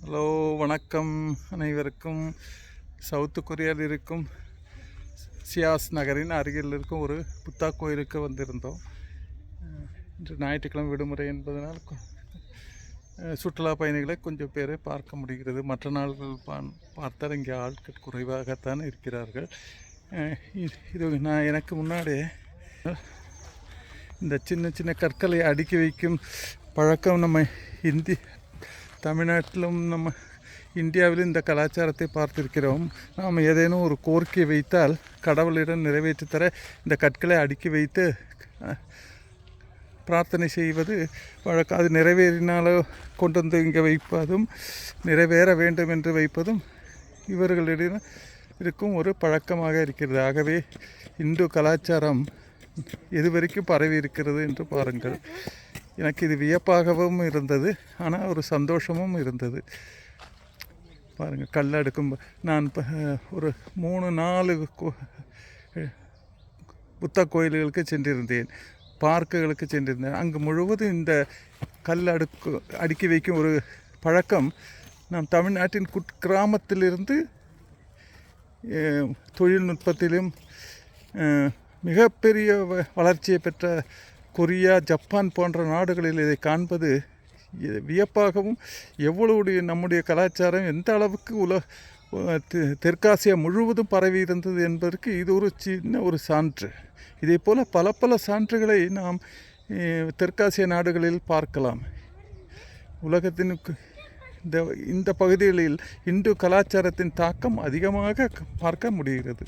Hello, வணக்கம் அனைவருக்கும். South கொரியாவில் இருக்கும் சியாஸ் நகரின் அருகில் இருக்கும் ஒரு புத்தா கோயிலுக்கு வந்திருந்தோம். இன்று ஞாயிற்றுக்கிழமை விடுமுறை என்பதனால் சுற்றுலா பயணிகளை கொஞ்சம் பேரை பார்க்க முடிகிறது. மற்ற நாள்கள் பார்த்தால் இங்கே ஆட்கள் குறைவாகத்தான் இருக்கிறார்கள். இது எனக்கு முன்னாடியே இந்த சின்ன சின்ன கற்களை அடுக்கி வைக்கும் பழக்கம் நம்ம தமிழ்நாட்டிலும் நம்ம இந்தியாவிலும் இந்த கலாச்சாரத்தை பார்த்திருக்கிறோம். நாம் ஏதேனும் ஒரு கோரிக்கை வைத்தால் கடவுளிடம் நிறைவேற்றி தர இந்த கற்களை அடுக்கி வைத்து பிரார்த்தனை செய்வது வழக்கம். அது நிறைவேறினாலோ கொண்டு வந்து இங்கே வைப்பதும் நிறைவேற வேண்டும் என்று வைப்பதும் இவர்களிடம் இருக்கும் ஒரு பழக்கமாக இருக்கிறது. ஆகவே இந்து கலாச்சாரம் எது வரைக்கும் பரவி இருக்கிறது என்று பாருங்கள். எனக்கு இது வியப்பாகவும் இருந்தது, ஆனால் ஒரு சந்தோஷமும் இருந்தது. பாருங்கள், கல் அடுக்கும். நான் ஒரு 3-4 புத்த கோயில்களுக்கு சென்றிருந்தேன், பார்க்குகளுக்கு சென்றிருந்தேன். அங்கு முழுவதும் இந்த கல் அடுக்கி வைக்கும் ஒரு பழக்கம் நாம் தமிழ்நாட்டின் கிராமத்திலிருந்து தொழில்நுட்பத்திலும் மிகப்பெரிய வளர்ச்சியை பெற்ற கொரியா, ஜப்பான் போன்ற நாடுகளில் இதை காண்பது வியப்பாகவும், எவ்வளவு நம்முடைய கலாச்சாரம் எந்த அளவுக்கு தெற்காசியா முழுவதும் பரவி இருந்தது என்பதற்கு இது ஒரு சின்ன ஒரு சான்று. இதே போல் பல சான்றுகளை நாம் தெற்காசிய நாடுகளில் பார்க்கலாம். உலகத்தின் இந்த பகுதிகளில் இந்து கலாச்சாரத்தின் தாக்கம் அதிகமாக பார்க்க முடிகிறது.